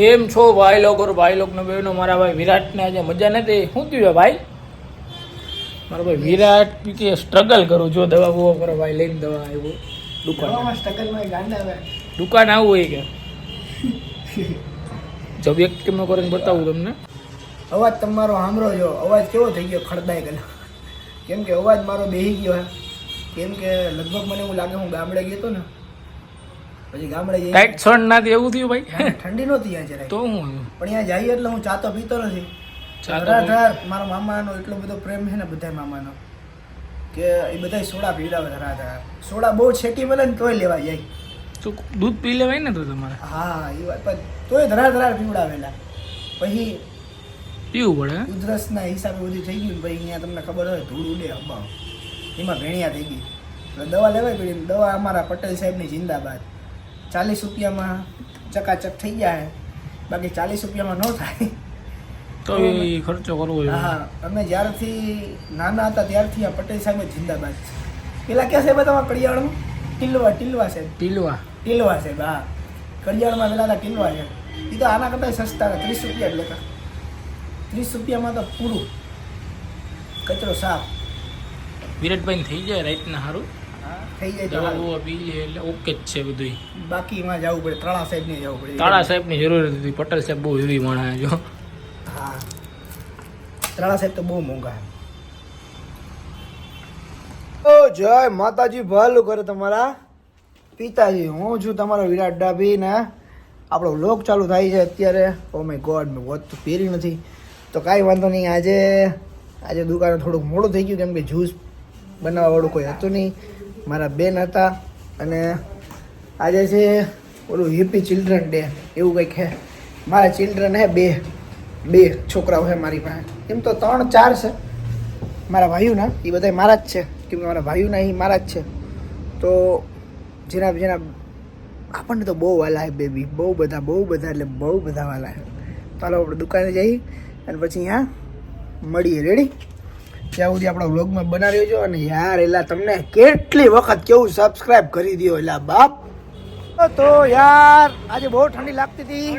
કેમ છો ભાઈ લોકો ને બહેનો? મારા ભાઈ વિરાટને આજે મજા નથી. શું થયું ભાઈ? મારો ભાઈ વિરાટ કે સ્ટ્રગલ કરું જો દવા બવા કરો ભાઈ, લઈને દવા આવ્યો દુકાન આવું હોય કે જો વ્યક્તિ નો કરીને બતાવું તમને. અવાજ તમારો સાંભળો જો, અવાજ કેવો થઈ ગયો ખડદાઈ ગયો. કેમ કે અવાજ મારો બેહી ગયો. કેમ કે લગભગ મને એવું લાગે હું ગામડે ગયો હતો ને, પછી ગામડે જઈ ટાઈટ સણ ના થયું એવું થયું ભાઈ. ઠંડી નહોતી યાર જરાય તો હું પણ ત્યાં જઈએ એટલે હું ચાતો પીતો નથી. ધરાધર મારા મામાનો એટલો બધો પ્રેમ છે ને બધા મામાનો, કે એ બધા સોડા પીવડાવે ધરાધર. સોડા બહુ છેટી મળે ને તોય લેવા જાય. તો દૂધ પી લેવાય ને તો તમારે? હા એ વાત, પણ તોય ધરાધર પીવડાવેલા. પછી પીવું પડે. ઉધરસના હિસાબે બધું થઈ ગયું. ભાઈ અહીંયા તમને ખબર હોય ધૂળ ઉડે હબાવ, એમાં ભેણિયા થઈ ગઈ. એટલે દવા લેવાય પડી. દવા અમારા પટેલ સાહેબની જિંદાબાદ. 40 રૂપિયામાં ચકાચક થઈ જાય, બાકી 40 રૂપિયામાં ન થાય તો એ ખર્ચો કરવો જોઈએ. હા, અમે જ્યારથી નાના હતા ત્યારથી આ પટેલ સાહેબ જિંદાબાદ છે. પેલા ક્યાં સાહેબ તમારા કડિયાળમાં? ટીલવા સાહેબ. ટીલવા સાહેબ, હા. કડિયાળમાં પેલા હતા ટીલવા સાહેબ. એ તો આના કરતાં સસ્તા હતા, 30 રૂપિયા જ લેતા. 30 રૂપિયામાં તો પૂરું કચરો સાફ. વિરાટભાઈ થઈ જાય રાઈટના સારું થઈ જાય. દવા પી લે એટલે ઓકે જ છે બધું. બાકી એમાં જવું પડે, તળા સાહેબને જવું પડે. તાળા સાહેબની જરૂર હતી. પટેલ સાહેબ બહુ જરૂરી માણસ જો. હા, તળા સાહેબ તો બહુ મોંઘા. ઓ જય માતાજી, ભલું કરે તમારા પિતાજી. હું છું તમારો વિરાટ ડાભી ને આપણો વ્લોગ ચાલુ થાય છે અત્યારે. ઓ માય ગોડ, મેં વોચ તો પહેરી નથી તો કાંઈ વાંધો નહીં. આજે દુકાને થોડુંક મોડું થઈ ગયું કેમ કે જ્યુસ બનાવવાવાળું કોઈ હતું નહીં. મારા બેન હતા અને આજે છે ઓલું હેપી ચિલ્ડ્રન ડે એવું કંઈક છે. મારા ચિલ્ડ્રન હે બે છોકરાઓ છે મારી પાસે. એમ તો 3-4 છે મારા ભાઈઓના, એ બધા મારા જ છે. કેમ કે મારા ભાઈઓના એ મારા જ છે. તો જેના આપણને તો બહુ વાલા છે બેબી, બહુ બધા એટલે બહુ બધા વાલા છે. ચાલો આપણે દુકાને જઈ અને પછી અહીંયા મળીએ. રેડી? ત્યાં સુધી આપણા વ્લોગમાં બના રહ્યો છો. અને યાર એલા તમને કેટલી વખત કેવું સબસ્ક્રાઇબ કરી દો એલા બાપ. તો યાર આજે બહુ ઠંડી લાગતી હતી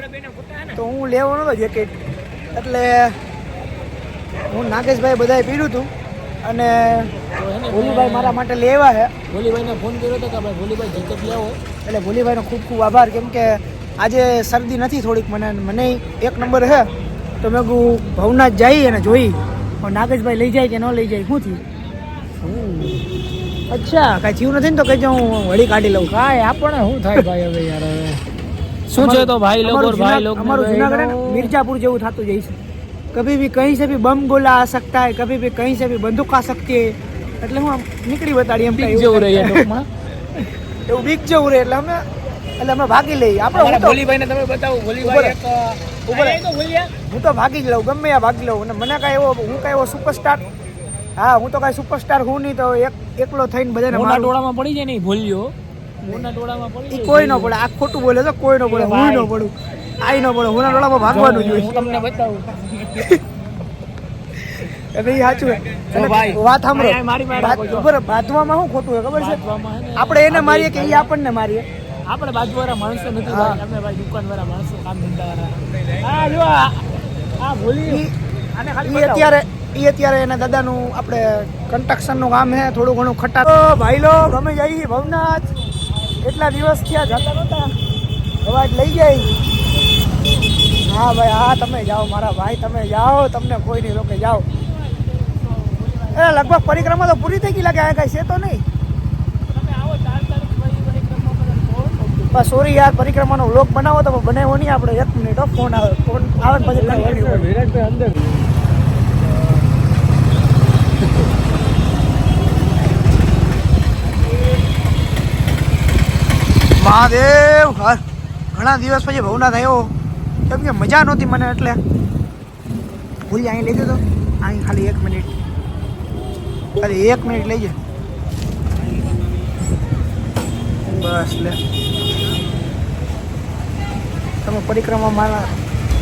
તો હું લેવાનો હતો જેકેટ. એટલે હું નાગેશભાઈ બધાએ પીડ્યું હતું અને ભોલીભાઈ મારા માટે લેવા છે. ભોલીભાઈને ફોન કર્યો હતો કે ભાઈ ભોલીભાઈ જેકેટ લેવો. એટલે ભોલીભાઈનો ખૂબ ખૂબ આભાર. કેમ કે આજે શરદી નથી થોડીક, મને 1 નંબર છે. તો મેં કહું ભવનાથ જઈ અને જોઈ પણ નાગેશભાઈ લઈ જાય કે ન લઈ જાય. શું થયું? અચ્છા, કાંઈ થયું નથી ને તો કહેજો, હું વળી કાઢી લઉં. કાંઈ આપણે શું થાય ભાઈ હવે યાર. હવે શું છે તો ભાઈ લોકો અમારું જુનાગઢ મિર્જાપુર જેવું થતું જાય છે. કભી ભી કहीं से भी बम गोला आ सकता है, कभी भी कहीं से भी बंदूक आ सकती है. એટલે હું આમ નીકળી બતાડી એમ બીક જેવું રહે ટોકમાં. એવું બીક જેવું રહે એટલે અમે ભાગી લઈએ. આપણે ભોલીભાઈને તમે બતાવો. ભોલીભાઈ એક હું તો ભાગી જ લઉં, ગમે ત્યાં ભાગી લઉં. અને મને કાંઈ એવો, હું કાંઈ એવો સુપરસ્ટાર, હા હું તો કાંઈ સુપરસ્ટાર હું નહીં. તો એકલો થઈને બધાને મોટા ટોળામાં પડી જાય ને ભૂલ્યો. મોટા ટોળામાં પડી જાય કોઈ ન પડે. આ ખોટું બોલે તો કોઈ ન પડે. હું ન પડું, આઈ ન પડે. મોટા ટોળામાં ભાગવાનું જોઈએ. હું તમને બતાવું. એટલે એ સાચું વાત સાંભળો. બાંધવામાં શું ખોટું હોય ખબર છે? આપણે એને મારીએ કે એ આપણને મારીએ? આપણે બાજુવાળા માણસો નથી ભાઈ, અમે ભાઈ દુકાનવાળા માણસો, કામ ધંધાવાળા. હા જો આ ભૂલી અત્યારે એના દાદાનું આપણે કન્સ્ટ્રક્શનનું કામ છે. થોડું ઘણું ખટા ભાઈ લો ગમે જઈએ ભવનાથ. એટલા દિવસ થયા જતા નહોતા, અવાજ લઈ જાય. હા ભાઈ, હા તમે જાઓ મારા ભાઈ, તમે જાઓ, તમને કોઈ નહીં રોકે, જાઓ. એ લગભગ પરિક્રમા તો પૂરી થઈ ગઈ લાગે. આ કાંઈ છે તો નહીં. બસ સોરી યાર, પરિક્રમાનો વ્લોગ બનાવો તો બનાવ્યો નહીં આપણે. 1 મિનિટ ફોન આવે ને પછી વિરાટભાઈ અંદર. મહાદેવ, ઘણા દિવસ પછી ભવનાથ આવ્યો. કેમ કે મજા નહોતી મને, એટલે ભૂલી અહીં લઈ જતો. અહીં ખાલી 1 મિનિટ, ખાલી 1 મિનિટ લઈ જાય બસ. લે તમે પરિક્રમા મારા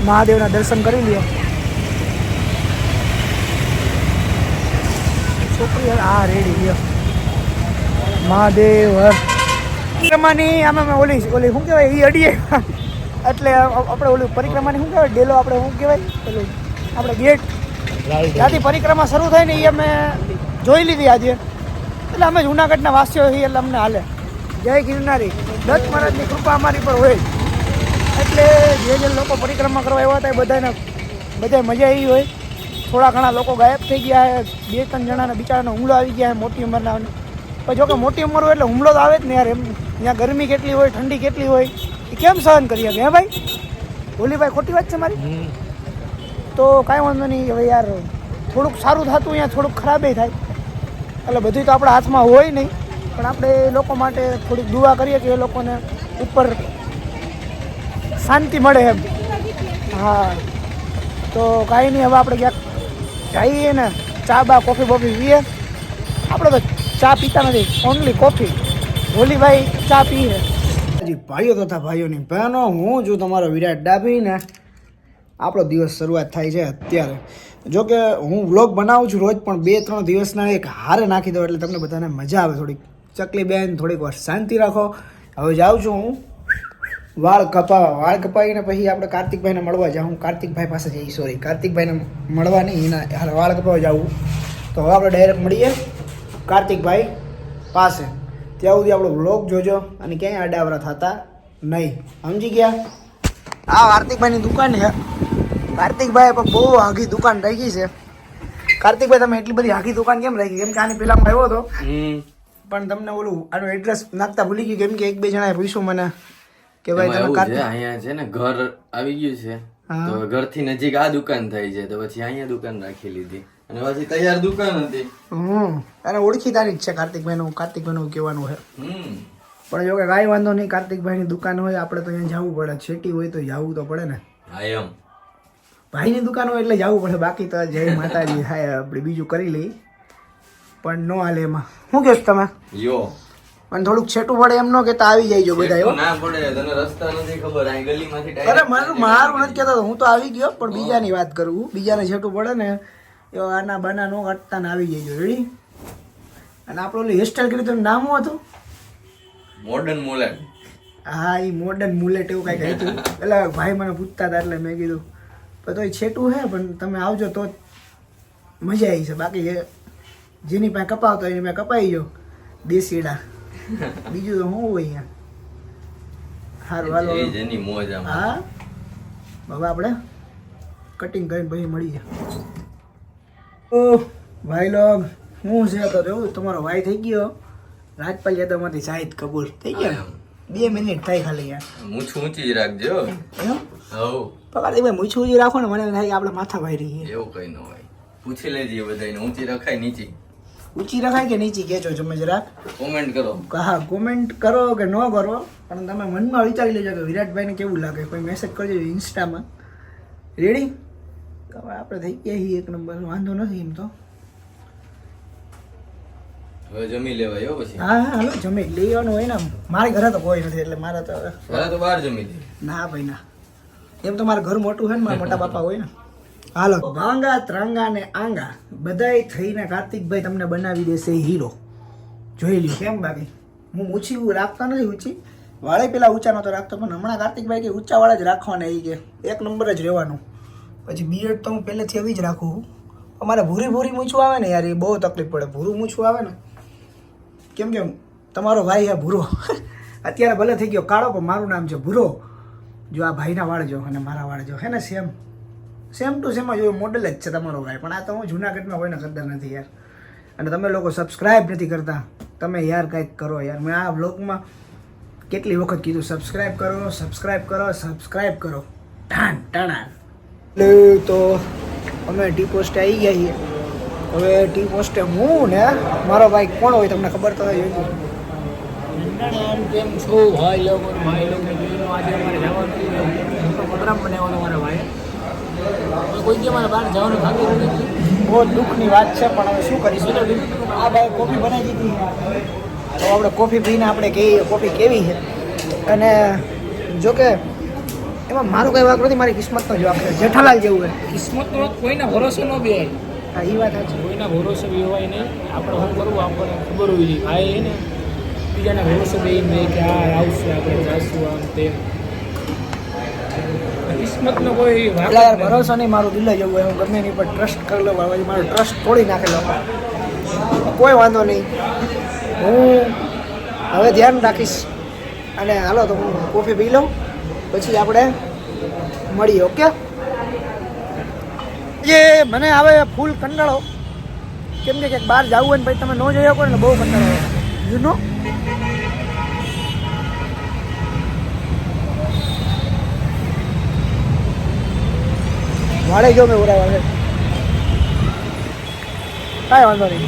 મહાદેવના દર્શન કરી લ્યો. છોકરી હા રેડી લ્યો મહાદેવ. પરિક્રમાની આમાં ઓલી શું કહેવાય એ અડીએ એટલે આપણે ઓલું પરિક્રમાની શું કહેવાય ડેલો આપણે શું કહેવાય પેલું આપણે ગેટ ત્યાંથી પરિક્રમા શરૂ થાય ને એ અમે જોઈ લીધી આજે. એટલે અમે જુનાગઢના વાસીઓ છીએ એટલે અમને હાલે. જય ગિરનારી, દત્ત મહારાજની કૃપા અમારી પર હોય. એટલે જે લોકો પરિક્રમા કરવા આવ્યા હતા એ બધાય મજા આવી હોય. થોડા ઘણા લોકો ગાયબ થઈ ગયા છે, 2-3 જણાને બિચારાનો હુમલો આવી ગયા છે મોટી ઉંમરના. પણ જોકે મોટી ઉંમર હોય એટલે હુમલો તો આવે જ ને યાર. એમ ત્યાં ગરમી કેટલી હોય, ઠંડી કેટલી હોય, એ કેમ સહન કરી શકે હે ભાઈ? ભોલીભાઈ ખોટી વાત છે મારી? તો કાંઈ વાંધો નહીં. હવે યાર થોડુંક સારું થતું અહીંયા થોડુંક ખરાબે થાય. એટલે બધું તો આપણા હાથમાં હોય નહીં, પણ આપણે એ લોકો માટે થોડીક દુઆ કરીએ કે એ લોકોને ઉપર શાંતિ મળે એમ. હા તો કાંઈ નહીં. હવે આપણે ક્યાંક જઈએ ને, ચા બા કોફી બોફી પીએ. આપણે તો ચા પીતા નથી, ઓનલી કોફી. ભોલીભાઈ ચા પીએ. હજી ભાઈઓ તથા ભાઈઓની બહેનો, હું છું તમારો વિરાટ ડાભી ને આપણો દિવસ શરૂઆત થાય છે અત્યારે. જોકે હું વ્લોગ બનાવું છું રોજ, પણ 2-3 દિવસના એક હારે નાખી દઉં એટલે તમને બધાને મજા આવે. થોડીક ચકલી બેન થોડીક વાર શાંતિ રાખો. હવે જાઉં છું હું વાળ કપાવીને પછી આપણે કાર્તિકભાઈને મળવા જાઉં. કાર્તિકભાઈ પાસે જઈ, સોરી કાર્તિકભાઈને મળવા નહીં, એના વાળ કપાવવા જાઉં. તો હવે આપણે ડાયરેક્ટ મળીએ કાર્તિકભાઈ પાસે. ત્યાં સુધી આપણો વ્લોગ જોજો અને ક્યાંય આડાવરા થતા નહીં, સમજી ગયા? આ કાર્તિકભાઈની દુકાન છે. કાર્તિકભાઈ પણ બહુ આઘી દુકાન રાખી છે. કાર્તિકભાઈ તમે એટલી બધી આઘી દુકાન કેમ રાખી? કેમ કે આની પહેલા આવ્યો હતો પણ તમને ઓલું આનું એડ્રેસ નાખતા ભૂલી ગયું. કેમ કે 1-2 જણાએ પૂછ્યું મને કે ભાઈ તમે કાર્તિક અહીંયા છે ને ઘર આવી ગયું છે, તો ઘરથી નજીક આ દુકાન થઈ છે, તો પછી અહીંયા દુકાન રાખી લીધી અને પછી તૈયાર દુકાન હતી. અને ઓળખીતાની જ છે કાર્તિકભાઈનું. કાર્તિકભાઈનું કહેવાનું છે. પણ જો કે કાંઈ વાંધો નહીં, કાર્તિકભાઈની દુકાન હોય આપણે તો અહીંયા જવું પડે. છેટી હોય તો જવું તો પડે ને. ભાઈની દુકાન હોય એટલે જવું પડે. બાકી તો જય માતાજી હાય આપણે બીજું કરી લઈ, પણ નો હાલે એમાં. શું કહો તમે? અને થોડુંક છેટું પડે એમ નો કેતા આવી જાય બધા. ના પડે, તને રસ્તા નથી ખબર, આ ગલીમાંથી અરે મારું નથી કહેતો, હું તો આવી ગયો. પણ બીજાની વાત કરું, બીજાને છેટું પડે ને એ આના બાના નો કાઢતા ને આવી જાય. રેડી? અને આપણું ઓલી હેરસ્ટાઈલ કરી તો નામ શું હતું? Modern mullet. હા, એ મોડર્ન મુલેટ એવું કાંઈક હતું. એટલે ભાઈ મને પૂછતા હતા એટલે મેં કીધું પણ તો એ છેટું હે, પણ તમે આવજો તો મજા આવી છે. બાકી જેની પાસે કપાવતો એની પાસે કપાઈ ગયો દેશીડા. બીજું તો શું હોય અહીંયા? સારું હાલો. જેની મોજ આમ. હા, હવે આપણે કટિંગ કરીને પછી મળી જાય. ઓ ભાઈ લોગ, હું છે તો જોઉં તમારો ભાઈ થઈ ગયો રાજપાલ યાદવમાંથી શાહિદ કપૂર થઈ ગયા. 2 મિનિટ થાય ખાલી યાર. મૂછ ઊંચી રાખજો. એમ? હવ. પકડી ભાઈ મૂછ ઊંચી રાખો ને, મને એમ થાય કે આપણે માથા ભાઈ રહીએ. એવું કઈ ન હોય, પૂછી લેજે બધાને. ઊંચી રખાય નીચી? ઊંચી રખાય કે નીચી કહેજો તમે જરાક કોમેન્ટ કરો. હા, કોમેન્ટ કરો કે ન કરો, પણ તમે મનમાં વિચારી લેજો કે વિરાટભાઈને કેવું લાગે. કોઈ મેસેજ કરજો ઇન્સ્ટામાં. રેડી? હવે આપણે થઈ ગયા છીએ 1 નંબર, વાંધો નથી એમ તો. હવે જમી લેવાય હો પછી. હા હા, હાલો જમી લેવાનું હોય ને. મારા ઘરે તો કોઈ નથી એટલે મારે તો ઘરે તો બહાર જમી લે. ના ભાઈ ના, એમ તો મારું ઘર મોટું છે ને, મારા મોટા બાપા હોય ને. હાલો, ભાંગા ત્રાંગા ને આંગા બધાય થઈને કાર્તિકભાઈ તમને બનાવી દેશે હીરો. જોઈ લ્યો કેમ. બાકી હું ઊંચી રાખતા નથી, ઊંચી વાળે પેલા ઊંચા નતો રાખતો, પણ હમણાં કાર્તિકભાઈ કે ઊંચા વાળા જ રાખવાના. એ કે 1 નંબર જ રહેવાનું. પછી બિયર્ડ તો હું પહેલેથી આવી જ રાખું. અમારે ભૂરી મૂછું આવે ને યાર, એ બહુ તકલીફ પડે. ભૂરું મૂછું આવે ને, કેમ કે તમારો ભાઈ છે ભૂરો. અત્યારે ભલે થઈ ગયો કાળો, પણ મારું નામ છે ભૂરો. જો આ ભાઈના વાળ જો અને મારા વાળ જો હે ને સેમ ટુ સેમ જ મોડલ જ છે તમારો ભાઈ. પણ આ તો હું જુનાગઢમાં કોઈને ખબર નથી યાર. અને તમે લોકો સબસ્ક્રાઈબ નથી કરતા. તમે યાર કંઈક કરો યાર. મેં આ બ્લોગમાં કેટલી વખત કીધું સબસ્ક્રાઈબ કરો, સબસ્ક્રાઈબ કરો, સબસ્ક્રાઈબ કરો. ટાણા તો અમે ટી પોસ્ટે આવી ગયા છીએ. હવે ટી પોસ્ટે હું ને મારો ભાઈ કોણ હોય તમને ખબર તો હોય. કેમ છો ભાઈ લોકો? આજે અમારે જવાનું પ્રોગ્રામ બનાવવાનો મારા ભાઈ. કોઈ જે મારા બહાર જવાનું થતું નથી. બહુ દુઃખની વાત છે, પણ હવે શું કરીશું. આ ભાઈ કોફી બનાવી દીધી, તો આપણે કોફી પીને આપણે કહીએ કોફી કેવી છે. અને જોકે એમાં મારું કઈ વાંક નથી, મારી કિસ્મતનો જવાબ છે. જેઠાલાલ જેવું છે. કિસ્મતનો કોઈના ભરોસે ન બે. હા, એ વાત છે. કોઈના ભરોસે બી હોય નહીં. આપણે શું કરવું આપણને ખબર હોવી જોઈએ. આ એ ને બીજાના ભરોસે બે નહીં કે આ આવશે આપણે જાશું આમ તેમ. કિસ્મતનો કોઈ વાંક એટલે યાર જ નથી. ભરોસો નહીં, મારું દિલ જ એવું હોય, હું ગમે એની પર ટ્રસ્ટ કરી લઉં, મારો ટ્રસ્ટ તોડી નાખેલો. કોઈ વાંધો નહીં, હું હવે ધ્યાન રાખીશ. અને હાલો તો હું કોફી પી લઉં, પછી આપણે મળીએ. ઓકે? જે મને આવે ફૂલ કંટાળો, કેમ કે ક્યાંક બહાર જવું હોય ને પછી તમે ન જઈ શકો ને બહુ કંટાળો આવે. યુ નો વાળે ગયો મેં ઉડાવ્યા છે, કાંઈ વાંધો નહીં.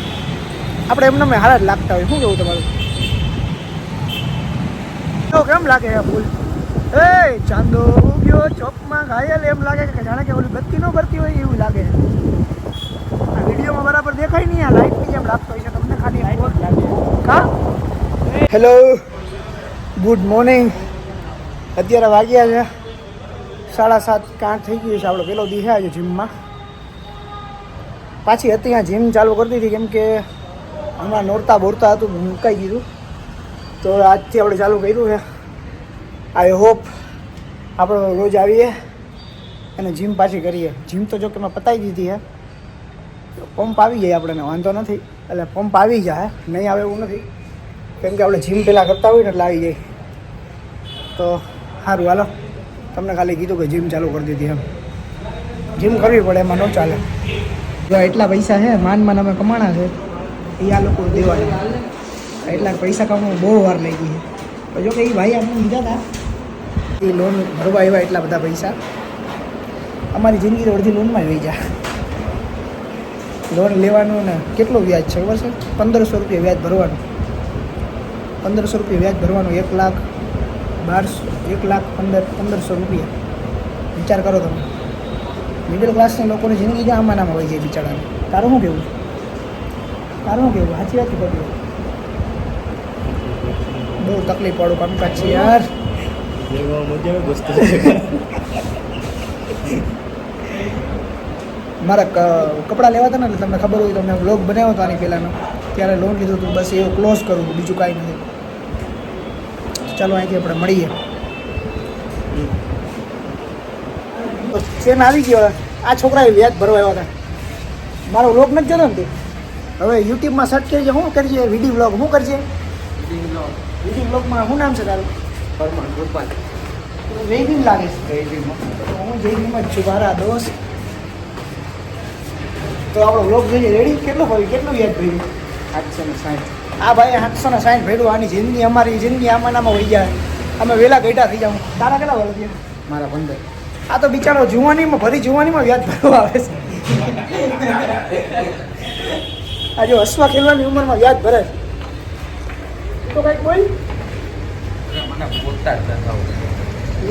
આપણે એમને મેં હારા જ લાગતા હોય. શું કેવું તમારું? તો કેમ લાગે છે ફૂલ? એ ચાંદો ઉગ્યો ચોકમાં ઘાયલ, એમ લાગે કે જાણે કે ઓલી બત્તી ન ભરતી હોય એવું લાગે. આ વિડીયોમાં બરાબર દેખાય નહીં, આ લાઇટની જેમ લાગતો હોય છે તમને ખાલી. કા હેલો, ગુડ મોર્નિંગ. અત્યારે વાગ્યા છે 7:30 કે 8 થઈ ગયું છે. આપણો પેલો દી છે આજે જીમમાં. પાછી હતી ત્યાં જીમ ચાલુ કરી દીધી, કેમ કે હમણાં નોરતા બોરતા હતું, મુકાઈ દીધું. તો આજથી આપણે ચાલુ કર્યું છે. આઈ હોપ આપણે રોજ આવીએ અને જીમ પાછી કરીએ. જીમ તો જો કે મેં પતાવી દીધી છે. પંપ આવી જાય આપણને વાંધો નથી, એટલે પંપ આવી જાય, નહીં આવે એવું નથી, કેમ કે આપણે જીમ પહેલાં કરતા હોય ને એટલે આવી જાય. તો સારું, હાલો, તમને ખાલી કીધું કે જીમ ચાલુ કરી દીધી. એમ જીમ કરવી પડે, એમાં ન ચાલે. જો એટલા પૈસા છે માન અમે કમાણા છે, એ આ લોકો દેવાના. એટલા પૈસા કમાવા બહુ વાર લઈ ગઈ છે. તો જો કે એ ભાઈ આપણે લીધા હતા, એ લોન ભરવા આવ્યા, એટલા બધા પૈસા. અમારી જિંદગી તો અડધી લોનમાં વહી જાય. લોન લેવાનું ને કેટલું વ્યાજ છે ખબર છે? 1500 રૂપિયા વ્યાજ ભરવાનું. 1500 રૂપિયા વ્યાજ ભરવાનું. 1,15,1500 રૂપિયા. વિચાર કરો તમે. મિડલ ક્લાસના લોકોની જિંદગી ક્યાં આમાં હોય છે બિચારાને. તારું શું કહેવું? સાચી વાત કહેવું? બહુ તકલીફ વાળું કામકાજ છે યાર. મારા કપડાં લેવા હતા ને, એટલે તમને ખબર હોય, તમને વ્લોગ બનાવ્યો હતો આની પહેલાંનો, ત્યારે લોન લીધું હતું. બસ એવું ક્લોઝ કરું છું, બીજું કાંઈ નથી. ચાલો અહીંથી આપણે મળીએ. ચેન આવી ગયો. આ છોકરાએ વ્યાજ ભરવા આવ્યા હતા. મારો વ્લોગ નથી જતો ને તે. હવે યુટ્યુબમાં સર્ચ કરજે. શું કરજે? વિડી વ્લોગ. શું કરજે? વિડી વ્લોગમાં શું નામ છે તારું? પરમાન ગોપાલ. જયભીમ લાગે છે? હું જયભીમ જ છું, મારા દોસ્ત. તો આપણો વ્લોગ જોઈએ. રેડી? કેટલું ભર્યું? કેટલું વ્યાજ ભર્યું? 860. આ ભાઈ 860 ભર્યું. આની જિંદગી, અમારી જિંદગી આમાં હોઈ જાય. અમે વહેલા ગઈઢા થઈ જાઉં. તારા કેટલા વર્ષ છે? મારા 15. આ તો બિચારો જુવાનીમાં વ્યાજ ભરવા આવે છે. આ જો હસવા ખેલવાની ઉંમરમાં વ્યાજ ભરે તો કંઈક બોલ.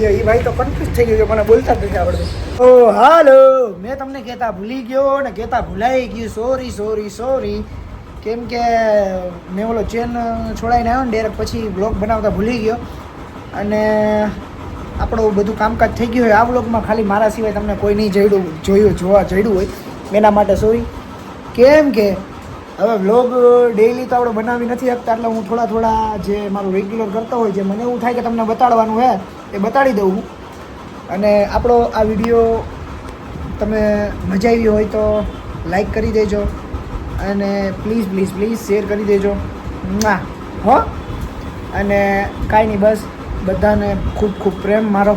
એ ભાઈ તો કન્ફ્યુઝ થઈ ગયો, મને બોલતા જ નથી આવડતું. ઓ હાલો, મેં તમને કહેતા ભૂલી ગયો ને કહેતા ભૂલાઈ ગયું. સોરી. કેમ કે મેં ઓલો ચેન છોડાઈને આવ્યો ને ડાયરેક્ટ, પછી બ્લોગ બનાવતા ભૂલી ગયો. અને આપણું બધું કામકાજ થઈ ગયું હોય. આ બ્લોગમાં ખાલી મારા સિવાય તમને કોઈ નહીં જોવા જડ્યું હોય, એના માટે સોરી. કેમ કે હવે બ્લોગ ડેઈલી તો આપણે બનાવી નથી શકતા, એટલે હું થોડા જે મારું રેગ્યુલર કરતો હોય, જે મને એવું થાય કે તમને બતાડવાનું છે એ બતાડી દઉં હું. અને આપણો આ વિડીયો તમે મજા આવી હોય તો લાઈક કરી દેજો, અને પ્લીઝ શેર કરી દેજો. હો, અને કાંઈ નહીં, બસ બધાને ખૂબ પ્રેમ મારો.